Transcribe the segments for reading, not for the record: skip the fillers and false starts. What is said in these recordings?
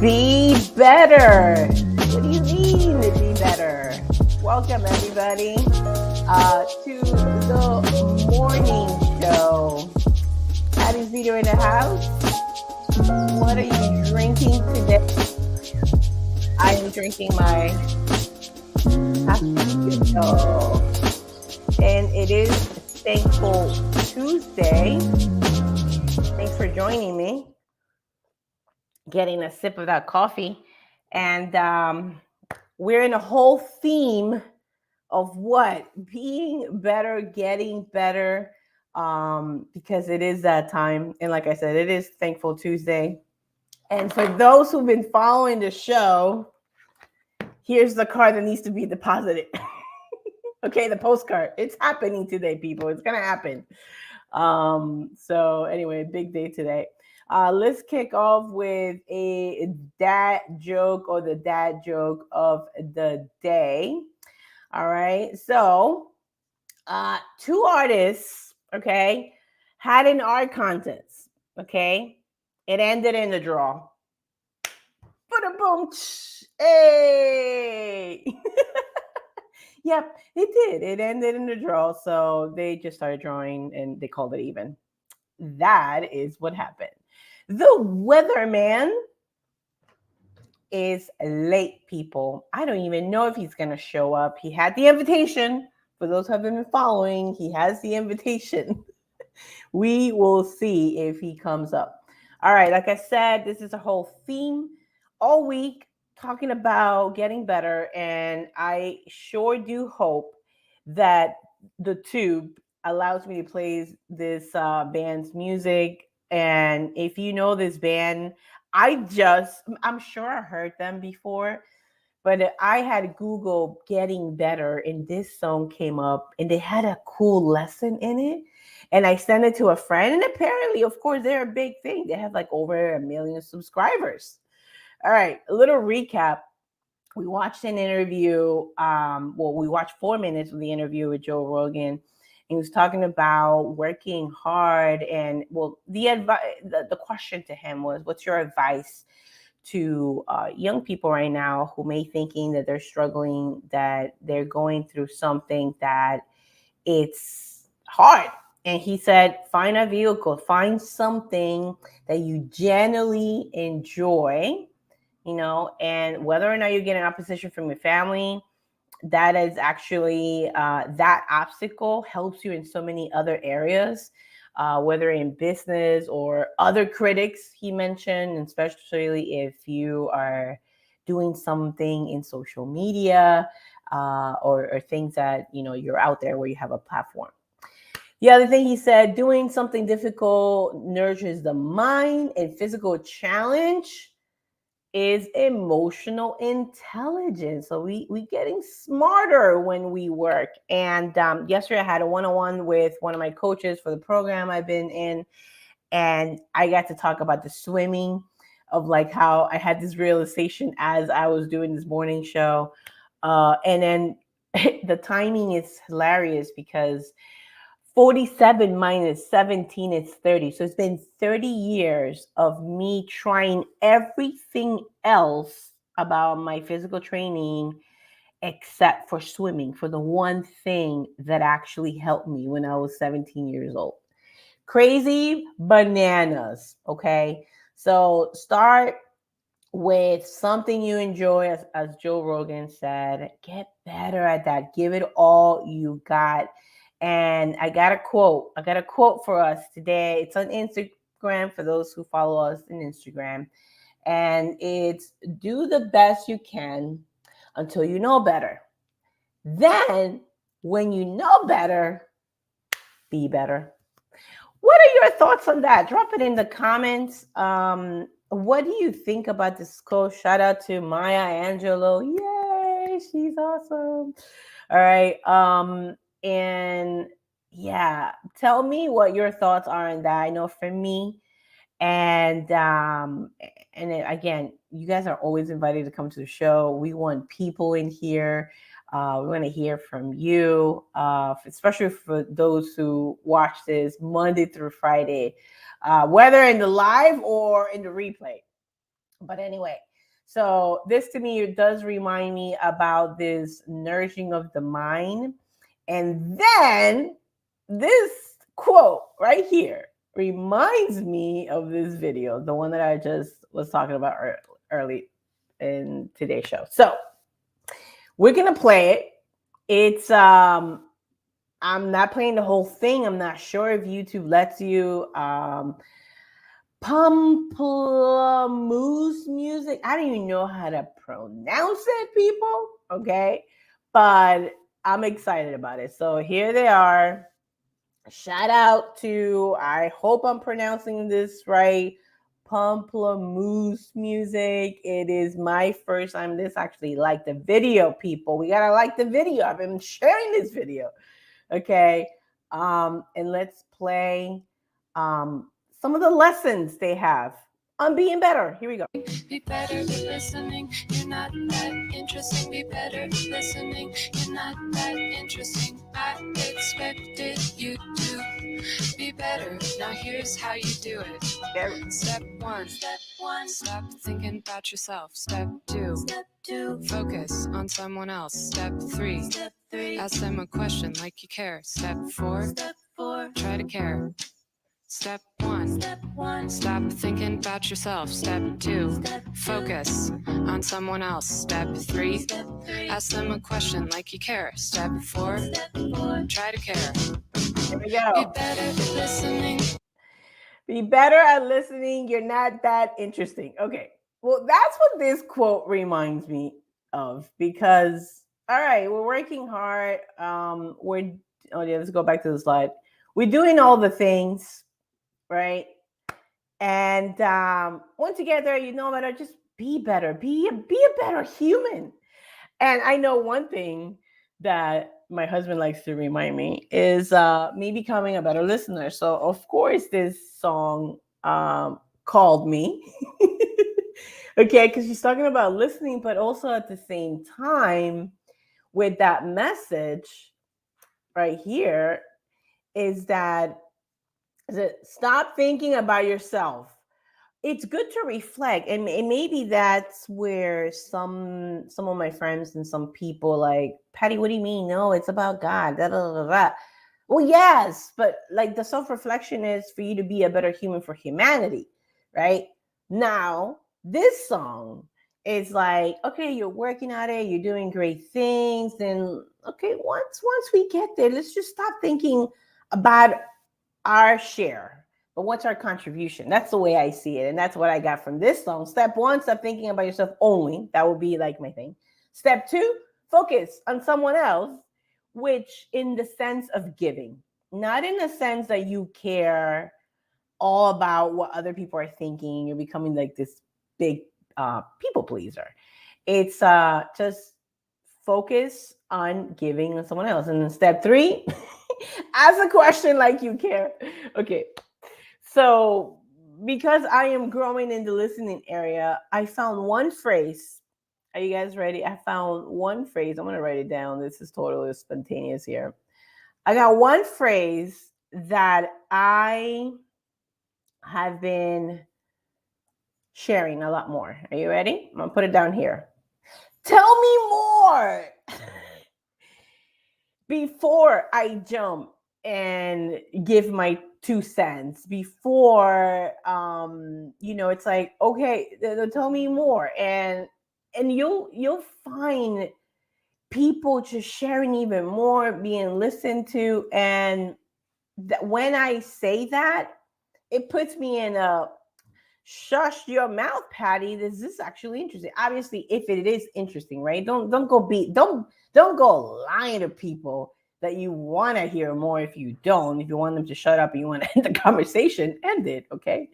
Be better. What do you mean to be better? Welcome everybody to the morning show. Patty's Vito in the house. What are you drinking today? I am drinking my Vito, and it is Thankful Tuesday. Thanks for joining me. Getting a sip of that coffee, and we're in a whole theme of what being better, getting better, because it is that time. And like I said, it is Thankful Tuesday. And for those who've been following the show, here's the card that needs to be deposited. Okay, the postcard. It's happening today, people. It's gonna happen. So anyway, big day today. Let's kick off with a dad joke, or the dad joke of the day. All right. So, two artists, okay, had an art contest. Okay. It ended in a draw. Boom. Hey. Yep, it did. It ended in a draw. So they just started drawing and they called it even. That is what happened. The weatherman is late, people. I don't even know if he's going to show up. He had the invitation. For those who have been following, he has the invitation. We will see if he comes up. All right, like I said, this is a whole theme all week talking about getting better. And I sure do hope that the tube allows me to play this band's music. And if you know this band, I'm sure I heard them before, but I had Google getting better and this song came up and they had a cool lesson in it. And I sent it to a friend, and apparently, of course, they're a big thing. They have like over 1 million subscribers. All right, a little recap. We watched an interview. We watched 4 minutes of the interview with Joe Rogan. He was talking about working hard, and the question to him was, what's your advice to young people right now who may thinking that they're struggling, that they're going through something that it's hard? And he said, find a vehicle, find something that you genuinely enjoy, and whether or not you're getting opposition from your family, that is actually that obstacle helps you in so many other areas, whether in business or other critics he mentioned, especially if you are doing something in social media or things that you're out there where you have a platform. The other thing he said, doing something difficult nurtures the mind, and physical challenge is emotional intelligence. So we getting smarter when we work. And yesterday I had a one-on-one with one of my coaches for the program I've been in, and I got to talk about the swimming, of like how I had this realization as I was doing this morning show, and then the timing is hilarious because 47 minus 17 is 30. So it's been 30 years of me trying everything else about my physical training except for swimming, for the one thing that actually helped me when I was 17 years old. Crazy bananas, okay? So start with something you enjoy, as Joe Rogan said. Get better at that. Give it all you got. And I got a quote for us today. It's on Instagram for those who follow us on Instagram. And it's, do the best you can until you know better. Then when you know better, be better. What are your thoughts on that? Drop it in the comments. What do you think about this quote? Shout out to Maya Angelou. Yay, she's awesome. All right. And yeah, tell me what your thoughts are on that. I know for me, and again, you guys are always invited to come to the show. We want people in here. We want to hear from you, especially for those who watch this Monday through Friday, whether in the live or in the replay. But anyway, So this to me does remind me about this nourishing of the mind. And then this quote right here reminds me of this video, the one that I just was talking about early in today's show. So we're gonna play it. It's I'm not playing the whole thing. I'm not sure if YouTube lets you Pamplemousse music. I don't even know how to pronounce it, people. Okay. But I'm excited about it. So here they are. Shout out to, I hope I'm pronouncing this right, Pamplemousse music. It is my first time. This actually like the video, people. We gotta like the video. I've been sharing this video. Okay. And let's play some of the lessons they have on being better. Here we go. Be better at listening. You're not that interesting. Be better at listening. You're not that interesting. I expected you to be better. Now here's how you do it. Step one. Stop thinking about yourself. Step two. Focus on someone else. Step three. Ask them a question like you care. Step four. Try to care. Step one. Stop thinking about yourself. Step two. Focus on someone else. Step three. Ask them a question like you care. Step four. Try to care. Here we go. Be better at listening. Be better at listening. You're not that interesting. Okay. Well, that's what this quote reminds me of, because all right, we're working hard. Let's go back to the slide. We're doing all the things, right? And once together, you know better, just be better. Be a better human. And I know one thing that my husband likes to remind me is me becoming a better listener. So of course this song called me. Okay, because she's talking about listening, but also at the same time with that message right here is that stop thinking about yourself. It's good to reflect, and maybe that's where some of my friends and some people like, Patty, what do you mean? No, it's about God. Da, da, da, da. Well, yes, but like the self-reflection is for you to be a better human for humanity, right? Now, this song is like, okay, you're working at it, you're doing great things, and okay, once we get there, let's just stop thinking about our share. But what's our contribution? That's the way I see it. And that's what I got from this song. Step one, stop thinking about yourself only. That would be like my thing. Step two, focus on someone else, which in the sense of giving, not in the sense that you care all about what other people are thinking. You're becoming like this big people pleaser. It's just focus on giving to someone else. And then step three, ask a question like you care. Okay. So, because I am growing in the listening area, I found one phrase. Are you guys ready? I found one phrase. I'm going to write it down. This is totally spontaneous here. I got one phrase that I have been sharing a lot more. Are you ready? I'm going to put it down here. Tell me more. Before I jump and give my 2 cents, before it's like, okay, tell me more, and you'll find people just sharing even more, being listened to. And when I say that, it puts me in a shush your mouth, Patty. This is actually interesting. Obviously, if it is interesting, right? Don't go lying to people that you want to hear more. If you want them to shut up and you want to end the conversation, end it, okay?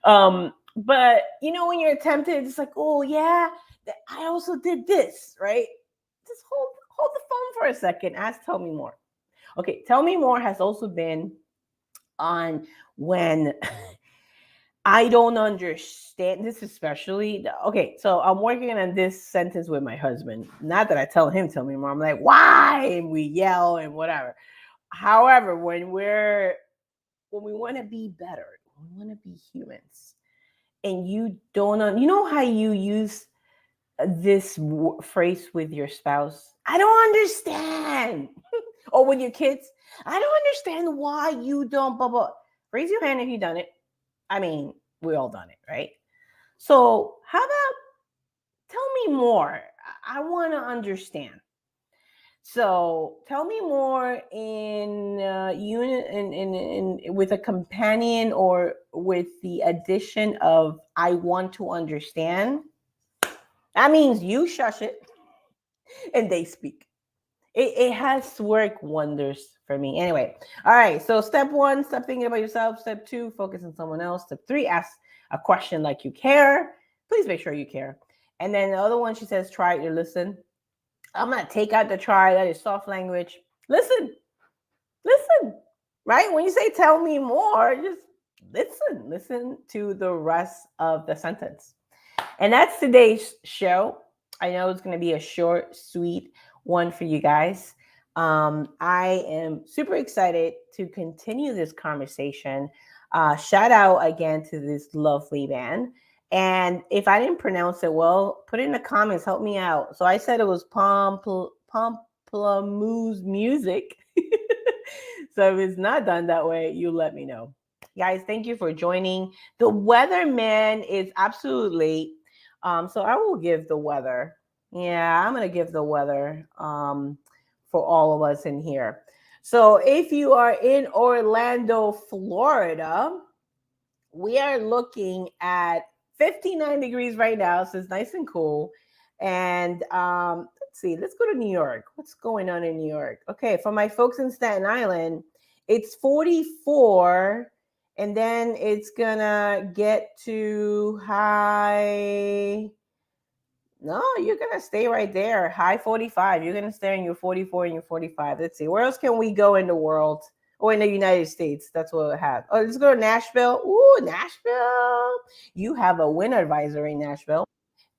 But when you're tempted, it's like, oh yeah, I also did this, right? Just hold the phone for a second. Tell me more. Okay, tell me more has also been on when I don't understand this, especially. Okay, so I'm working on this sentence with my husband. Not that I tell him, tell me more. I'm like, why? And we yell and whatever. However, when we want to be better, we want to be humans, and you don't know how you use this phrase with your spouse? I don't understand. Or with your kids? I don't understand why you don't blah blah. Raise your hand if you've done it. I mean, we all done it, right? So how about tell me more? I want to understand. So tell me more in unit in with a companion or with the addition of I want to understand. That means you shush it and they speak. It has worked wonders for me. Anyway, all right. So step one, stop thinking about yourself. Step two, focus on someone else. Step three, ask a question like you care. Please make sure you care. And then the other one, she says, try to listen. I'm gonna take out the try. That is soft language. Listen, listen. Right? When you say tell me more, just listen. Listen to the rest of the sentence. And that's today's show. I know it's going to be a short, sweet one for you guys. I am super excited to continue this conversation. Shout out again to this lovely band. And if I didn't pronounce it well, put it in the comments. Help me out. So I said it was Pomplamoose Music. So if it's not done that way, you let me know. Guys, thank you for joining. The weatherman is absolutely late. So I will give the weather. Yeah, I'm going to give the weather for all of us in here. So if you are in Orlando, Florida, we are looking at 59 degrees right now. So it's nice and cool. And let's see, let's go to New York. What's going on in New York? Okay, for my folks in Staten Island, it's 44. And then it's gonna get to high. No, you're gonna stay right there. High 45. You're gonna stay in your 44 and your 45. Let's see. Where else can we go in the world? Or in the United States? That's what we have. Oh, let's go to Nashville. Ooh, Nashville. You have a wind advisor in Nashville,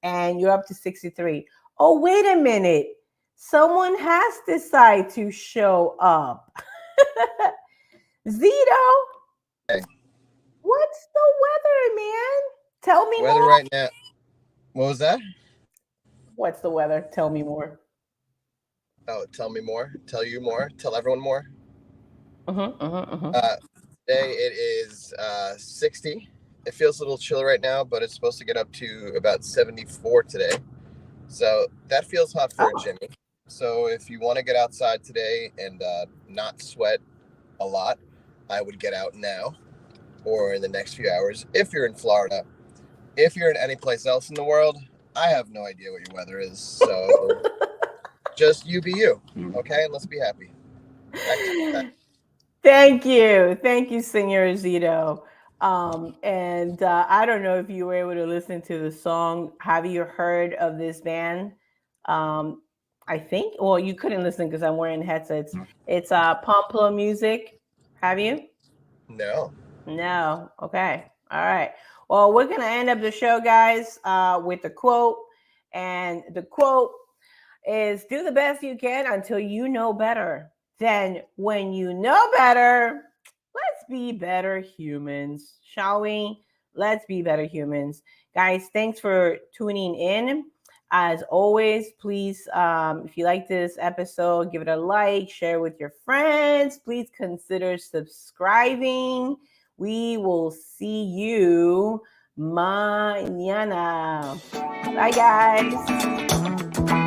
and you're up to 63. Oh, wait a minute. Someone has decided to show up. Zito. Hey. What's the weather, man? Tell me weather more. Right now. What was that? What's the weather? Tell me more. Oh, tell me more. Tell you more. Tell everyone more. Today it is 60. It feels a little chill right now, but it's supposed to get up to about 74 today. So that feels hot for a Jimmy. So if you want to get outside today and not sweat a lot, I would get out now or in the next few hours if you're in Florida. If you're in any place else in the world, I have no idea what your weather is. So just you be you, okay? And let's be happy. Thank you. Thank you, Senor Zito. And I don't know if you were able to listen to the song. Have you heard of this band? I think, well, you couldn't listen because I'm wearing headsets. It's Pampla Music. Have you? No. No. Okay. All right. Well, we're going to end up the show, guys, with a quote. And the quote is, do the best you can until you know better. Then when you know better, let's be better humans, shall we? Let's be better humans. Guys, thanks for tuning in. As always, please, if you like this episode, give it a like, share with your friends. Please consider subscribing. We will see you mañana. Bye, guys.